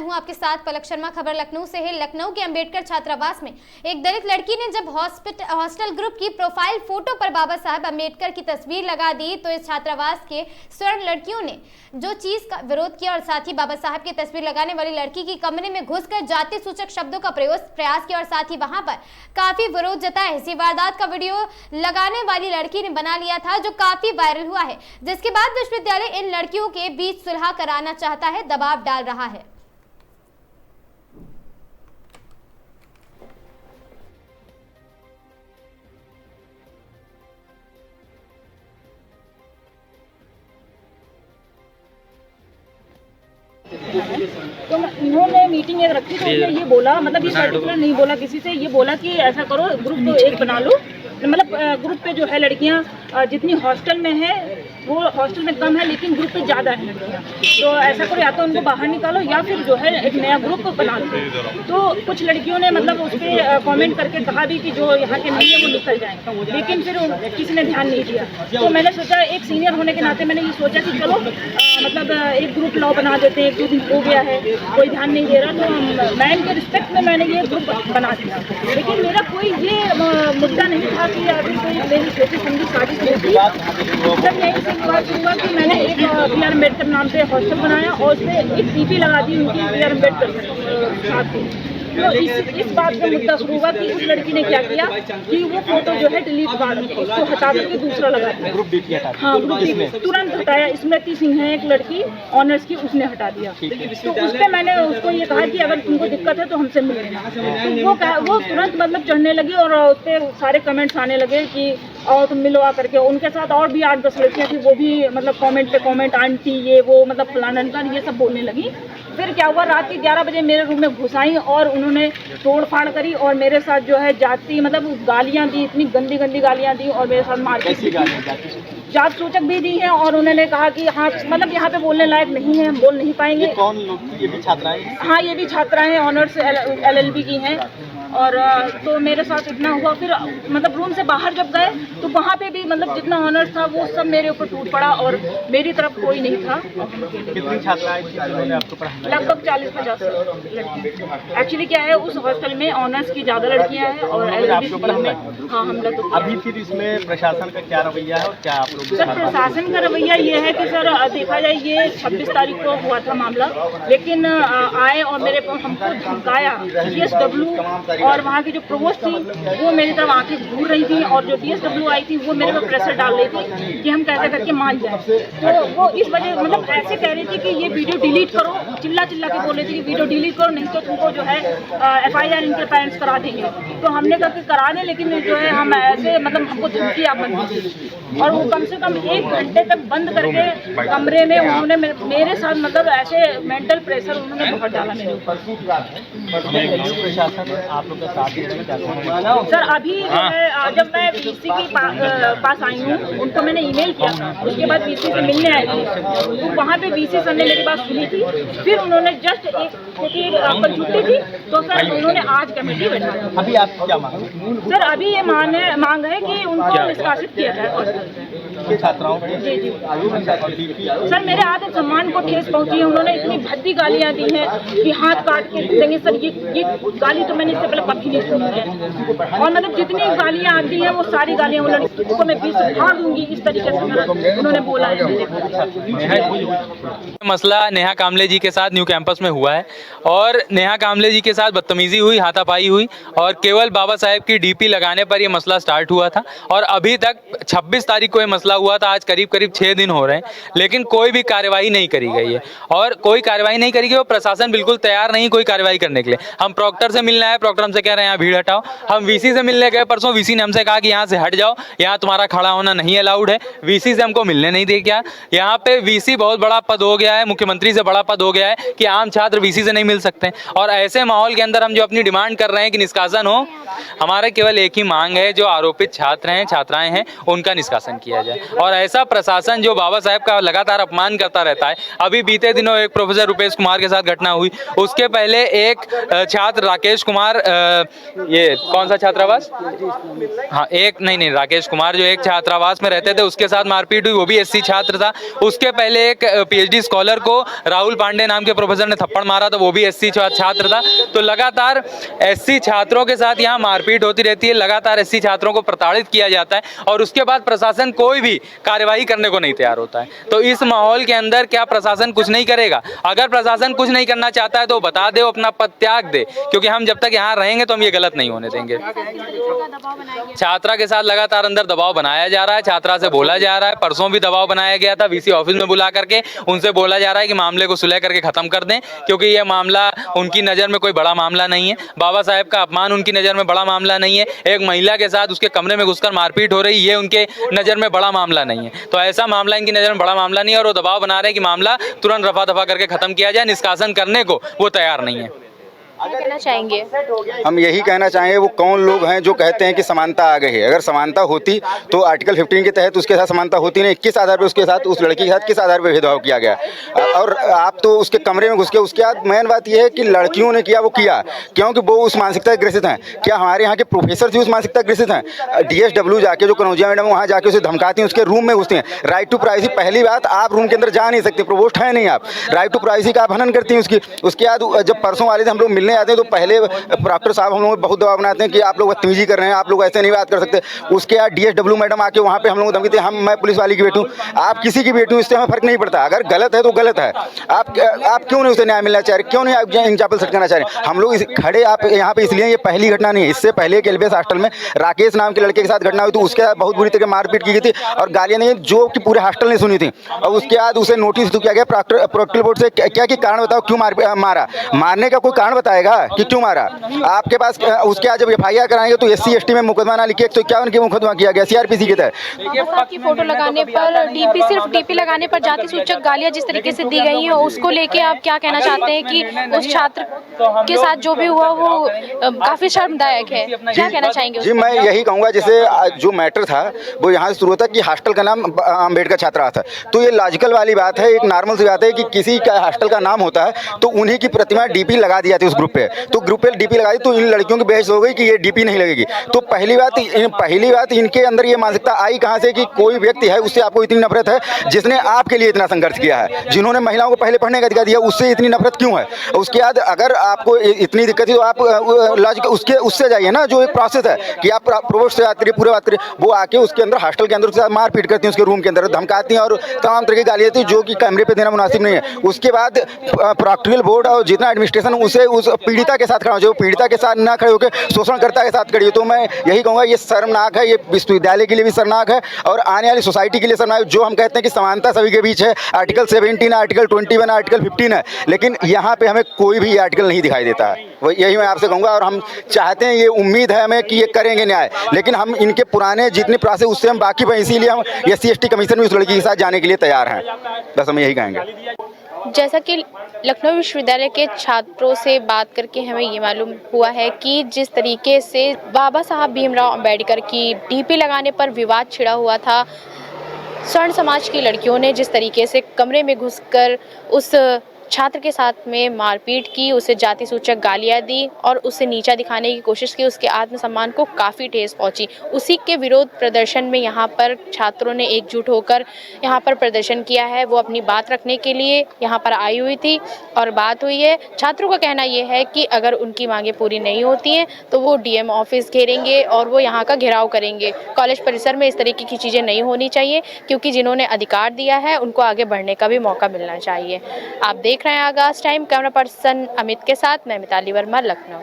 हूं आपके साथ पलक शर्मा। खबर लखनऊ से है। लखनऊ के अंबेडकर छात्रावास में एक दलित लड़की ने जब हॉस्टल ग्रुप की प्रोफाइल फोटो पर बाबा साहब अंबेडकर की तस्वीर लगा दी तो इस छात्रावास के स्वर्ण लड़कियों ने जो चीज का विरोध किया और साथ ही बाबा साहब की तस्वीर लगाने वाली लड़की की कमरे में घुसकर जाति सूचक शब्दों का प्रयास किया और साथ ही वहां पर काफी विरोध जताया। इसी वारदात का वीडियो लगाने वाली लड़की ने बना लिया था जो काफी वायरल हुआ है, जिसके बाद विश्वविद्यालय इन लड़कियों के बीच सुलह कराना चाहता है, दबाव डाल रहा है। तो इन्होंने मीटिंग एक रखी तो उसने ये बोला, मतलब ये पर्टिकुलर नहीं बोला किसी से, ये बोला कि ऐसा करो ग्रुप तो एक बना लो, मतलब ग्रुप पे जो है लड़कियां जितनी हॉस्टल में है वो हॉस्टल में कम है लेकिन ग्रुप पे ज़्यादा है लड़कियां, तो ऐसा करो या तो उनको बाहर निकालो या फिर जो है एक नया ग्रुप बना लो। तो कुछ लड़कियों ने मतलब उस पर कॉमेंट करके कहा भी कि जो यहाँ के नहीं है वो निकल जाए, लेकिन फिर किसी ने ध्यान नहीं दिया। तो मैंने सोचा एक सीनियर होने के नाते मैंने ये सोचा कि चलो मतलब एक ग्रुप लॉ बना देते हैं, 1-2 दिन हो गया है कोई ध्यान नहीं दे रहा, तो मैं इनके रिस्पेक्ट में मैंने ये ग्रुप बना दिया। लेकिन मेरा कोई ये मुद्दा नहीं था कि अभी कोई मेरी छोटी समझी साजिश नहीं थी। जब यही से बात हुआ कि मैंने एक बी.आर. अम्बेडकर नाम से हॉस्टल बनाया और उसमें एक टीपी लगा दी उनकी बी.आर. अम्बेडकर साथ ही। तो इस बात का मुद्दा शुरू हुआ कि उस लड़की ने क्या किया कि वो फोटो जो है डिलीट कर उसको हटा करके दूसरा लगा दिया। ग्रुप डीपी हटा, हाँ ग्रुप डीपी तुरंत हटाया। स्मृति सिंह है एक लड़की ऑनर्स की, उसने हटा दिया। तो उस पर मैंने उसको ये कहा कि अगर तुमको दिक्कत है तो हमसे मिल लेना। तो वो तुरंत मतलब चढ़ने लगी और उस पर सारे कमेंट्स आने लगे कि और तुम मिलो करके। उनके साथ और भी 8-10 लड़कियाँ थी, वो भी मतलब कमेंट पे कमेंट, आंटी ये वो मतलब फलाना ये सब बोलने लगी। फिर क्या हुआ, रात के 11 बजे मेरे रूम में घुस आई और उन्होंने तोड़ फाड़ करी और मेरे साथ जो है जाति मतलब गालियाँ दी, इतनी गंदी गंदी गालियाँ दी और मेरे साथ मारपीट, जात सूचक भी दी हैं। और उन्होंने कहा कि हाँ मतलब यहाँ पे बोलने लायक नहीं है, हम बोल नहीं पाएंगे। कौन लोग? ये भी छात्राएं? हाँ ये भी छात्राएं हैं, ऑनर्स LLB की हैं। और तो मेरे साथ इतना हुआ। फिर मतलब रूम से बाहर जब गए तो वहाँ पे भी मतलब जितना ऑनर्स था वो सब मेरे ऊपर टूट पड़ा और मेरी तरफ कोई नहीं था। कितनी छात्राएं थी जिन्होंने आपको पढ़ाया? लगभग 40-50 लड़कियाँ। एक्चुअली क्या है उस हॉस्टल में ऑनर्स की ज़्यादा लड़कियाँ हैं और LLB में हाँ हम लोग। अभी फिर इसमें प्रशासन का क्या रवैया है और क्या आप लोग? सर प्रशासन का रवैया ये है कि सर देखा जाए ये 26 तारीख को हुआ था मामला, लेकिन आए और मेरे हमको धमकाया। DSW और वहाँ की जो प्रोवोस्ट थी वो मेरी तरफ आके घूर रही थी और जो DSW आई थी वो मेरे पर प्रेशर डाल रही थी कि हम कैसे करके मान जाए। तो वो इस वजह मतलब ऐसे कह रही थी कि ये वीडियो डिलीट करो, चिल्ला चिल्ला के बोल रही थी कि वीडियो डिलीट करो नहीं तो तुमको जो है FIR इनके पेरेंट्स करा देंगे। तो हमने कहा कि करा दें, लेकिन जो है हम ऐसे मतलब हमको धमकी आप बंद कीजिए। और वो कम से कम 1 घंटे तक बंद करके कमरे में उन्होंने मेरे साथ मतलब ऐसे मेंटल प्रेशर उन्होंने बहुत डाला मेरे ऊपर। प्रशासन आप लोग का साथ सर अभी जो है जब मैं VC के पास आई हूँ उनको मैंने ईमेल किया था, उसके बाद VC से मिलने आई थी तो वहाँ पे VC सर ने मेरी बात सुनी थी। फिर उन्होंने जस्ट क्योंकि कल छुट्टी थी तो सर उन्होंने आज कमेटी बैठा। अभी आप क्या मांग? सर अभी ये मांग है कि उनको निष्कासित किया जाए छात्राओं को। जी जी सर मेरे आत्मसम्मान को ठेस पहुँची है। उन्होंने इतनी भद्दी गालियाँ दी हैं कि हाथ काट के देंगे। सर ये गाली तो मैंने इससे पहले कभी नहीं सुनी है और मतलब जितनी गालियाँ आती हैं वो सारी गालियाँ वो लड़की को मैं बीच फाड़ दूंगी, इस तरीके से उन्होंने बोला है। मसला नेहा कामले जी के साथ न्यू कैंपस में हुआ है और नेहा कामले जी के साथ बदतमीजी हुई, हाथापाई हुई और केवल बाबा साहेब की DP लगाने पर यह मसला स्टार्ट हुआ था और अभी तक 26 तारीख को यह मसला हुआ था। आज करीब 6 दिन हो रहे हैं लेकिन कोई भी कार्रवाई नहीं करी गई है और कोई कार्रवाई नहीं करी गई और प्रशासन बिल्कुल तैयार नहीं कोई कार्रवाई करने के लिए। हम प्रॉक्टर से मिलने आए, प्रॉक्टर हमसे कह रहे हैं यहाँ भीड़ हटाओ। हम VC से मिलने गए परसों, VC ने हमसे कहा कि यहाँ से हट जाओ, यहाँ तुम्हारा खड़ा होना नहीं अलाउड है। VC से हमको मिलने नहीं दे गया। यहाँ पे VC बहुत बड़ा पद हो गया है, मुख्यमंत्री से बड़ा पद हो गया है कि आम छात्र VC से नहीं मिल सकते और ऐसे माहौल के अंदर हम जो अपनी डिमांड कर रहे हैं कि निष्कासन हो, हमारे केवल एक ही मांग है, जो आरोपित छात्र हैं छात्राएं हैं उनका निष्कासन किया जाए। और ऐसा प्रशासन जो बाबा साहेब का लगातार अपमान करता रहता है। अभी बीते दिनों एक प्रोफेसर रुपेश कुमार के साथ घटना हुई, उसके पहले एक छात्र राकेश कुमार, ये कौन सा छात्रावास, हाँ एक नहीं राकेश कुमार जो एक छात्रावास में रहते थे उसके साथ मारपीट हुई, वो भी एससी छात्र था। उसके पहले एक पीएचडी स्कॉलर को राहुल पांडे नाम के प्रोफेसर ने थप्पड़ मारा था, वो भी एससी छात्र था। तो लगातार एससी छात्रों के साथ यहाँ मारपीट होती रहती है, लगातार एससी छात्रों को प्रताड़ित किया जाता है और उसके बाद प्रशासन कोई भी कार्यवाही करने को नहीं तैयार होता है। तो इस माहौल के अंदर क्या प्रशासन कुछ नहीं करेगा? अगर प्रशासन कुछ नहीं करना चाहता है तो बता दे, अपना पद त्याग दे, क्योंकि हम जब तक यहाँ रहेंगे तो हम ये गलत नहीं होने देंगे। छात्रा के साथ लगातार अंदर दबाव बनाया जा रहा है, छात्रा से बोला जा रहा है, परसों भी दबाव बनाया गया था वीसी ऑफिस में बुला करके, उनसे बोला जा रहा है कि मामले को सुलह करके खत्म कर दें, क्योंकि यह मामला उनकी नज़र में कोई बड़ा मामला नहीं है। बाबा साहेब का अपमान उनकी नज़र में बड़ा मामला नहीं है। एक महिला के साथ उसके कमरे में घुसकर मारपीट हो रही है उनके नज़र में बड़ा मामला नहीं है। तो ऐसा मामला इनकी नज़र में बड़ा मामला नहीं है और वो दबाव बना रहे हैं कि मामला तुरंत रफा दफा करके खत्म किया जाए। निष्कासन करने को वो तैयार नहीं है। क्या कहना चाहेंगे? हम यही कहना चाहेंगे, वो कौन लोग हैं जो कहते हैं कि समानता आ गई है? अगर समानता होती तो आर्टिकल 15 के तहत उसके साथ समानता होती नहीं। किस आधार पर उसके साथ, उस लड़की के साथ किस आधार पर भेदभाव किया गया? और आप तो उसके कमरे में घुस के, उसके बाद मेन बात यह है कि लड़कियों ने किया वो किया क्योंकि वो उस मानसिकता से ग्रसित हैं। क्या हमारे यहाँ के प्रोफेसर भी उस मानसिकता ग्रसित हैं? DSW जाके जो कनौजिया मैडम वहाँ जाके उसे धमकाती हैं, उसके रूम में घुसती हैं। राइट टू प्राइवेसी, पहली बात आप रूम के अंदर जा नहीं सकते, प्रोवोस्ट है नहीं आप, राइट टू प्राइवेसी का आप हनन करती हैं उसकी। उसके बाद जब परसों वाले से हम लोग मिलने आते हैं तो पहले प्रॉक्टर साहब हम लोग बहुत दबाव बनाते हैं कि आप लोग बदतमीजी कर रहे हैं, आप लोग ऐसे नहीं बात कर सकते। उसके बाद DSW मैडम आके वहाँ पे हम लोग धमकी देते, मैं पुलिस वाली की बेटी हूँ, आप किसी की बेटी हूँ, इससे हमें फर्क नहीं पड़ता। अगर गलत है तो गलत है। आप क्यों नहीं उसे न्याय मिलना चाह रहे? क्यों नहीं आप इंचापल सेट करना चाह रहे? हम लोग खड़े आप यहाँ पे इसलिए, ये पहली घटना नहीं है। इससे पहले एक एलबीएस हॉस्टल में राकेश नाम के लड़के के साथ घटना हुई थी, उसके बाद बहुत बुरी तरह मारपीट की गई थी और गालियाँ नहीं जो कि पूरे हॉस्टल ने सुनी थी। और उसके बाद उसे नोटिस किया गया प्रॉक्टर बोर्ड से, क्या कि कारण बताओ क्यों मारा? मारने का कोई कारण बताएगा कि क्यों मारा? आपके पास उसके आज जब FIR कराएंगे तो SC ST में मुकदमा ना लिखे, 151 की मुकदमा किया गया CRPC के तहत। की फोटो लगाने पर सिर्फ डीपी लगाने पर जाति सूचक गालियां जिस तरीके से दी गई हैं, उसको लेके आप क्या कहना चाहते हैं कि उस छात्र के साथ जो भी हुआ वो काफी शर्मदायक है? क्या कहना चाहेंगे? जी मैं यही कहूँगा, जैसे जो मैटर था वो यहाँ से शुरू होता कि हॉस्टल का नाम अम्बेडकर छात्रावास था, तो ये लॉजिकल वाली बात है, एक नॉर्मल सी बात है कि किसी का हॉस्टल का नाम होता है तो उन्हीं की प्रतिमा DP लगा दी जाती है उस ग्रुप पे। तो ग्रुप पे DP लगाई तो इन लड़कियों की बहस हो गई कि ये DP नहीं लगेगी। तो पहली बात इनके अंदर ये मानसिकता आई कहाँ से कि कोई व्यक्ति है उससे आपको इतनी नफरत है जिसने आपके लिए इतना संघर्ष किया है, जिन्होंने महिलाओं को पहले पढ़ने का अधिकार दिया, उससे इतनी नफरत क्यों है? उसके बाद अगर आपको इतनी दिक्कत है तो आप लॉजिक उससे जाइए ना, जो एक प्रोसेस है कि आप प्रोवोस्ट से बात करिए, पूरे बात करिए। वो आके उसके अंदर हॉस्टल के अंदर उसके साथ मारपीट करती हैं, उसके रूम के अंदर धमकाती हैं और तमाम तरह की गालियाँ देती हैं जो कि कैमरे पे देना मुनासिब नहीं है। उसके बाद प्रॉक्टोरियल बोर्ड और जितना एडमिनिस्ट्रेशन उसे उस पीड़िता के साथ खड़ा हो जाए, पीड़िता के साथ ना खड़े होकर शोषणकर्ता के साथ खड़ी हो। तो मैं यही कहूँगा ये शर्मनाक है, ये विश्वविद्यालय के लिए भी शर्मनाक है और आने वाली सोसाइटी के लिए शर्मनाक है। जो हम कहते हैं कि समानता सभी के बीच है, आर्टिकल 17, आर्टिकल 21, आर्टिकल 15 है, लेकिन यहाँ पे हमें कोई भी आर्टिकल नहीं दिखाई देता है। वही यही मैं आपसे कहूँगा और हम चाहते हैं, ये उम्मीद है हमें कि ये करेंगे न्याय, लेकिन हम इनके पुराने जितने प्रोसेस उससे हम वाकिफ हैं, इसीलिए हम SC ST कमीशन में उस लड़की के साथ जाने के लिए तैयार हैं। बस हम यही कहेंगे। जैसा कि लखनऊ विश्वविद्यालय के छात्रों से बात करके हमें ये मालूम हुआ है कि जिस तरीके से बाबा साहब भीमराव अंबेडकर की DP लगाने पर विवाद छिड़ा हुआ था, स्वर्ण समाज की लड़कियों ने जिस तरीके से कमरे में घुसकर उस छात्र के साथ में मारपीट की, उसे जाति सूचक गालियां दी और उसे नीचा दिखाने की कोशिश की, उसके आत्मसम्मान को काफ़ी ठेस पहुंची। उसी के विरोध प्रदर्शन में यहाँ पर छात्रों ने एकजुट होकर यहाँ पर प्रदर्शन किया है। वो अपनी बात रखने के लिए यहाँ पर आई हुई थी और बात हुई है। छात्रों का कहना ये है कि अगर उनकी मांगें पूरी नहीं होती हैं तो वो DM ऑफिस घेरेंगे और वो यहाँ का घेराव करेंगे। कॉलेज परिसर में इस तरीके की चीज़ें नहीं होनी चाहिए, क्योंकि जिन्होंने अधिकार दिया है उनको आगे बढ़ने का भी मौका मिलना चाहिए। आप देख रहे हैं आगाज़ टाइम। कैमरा पर्सन अमित के साथ मैं मिताली वर्मा, लखनऊ।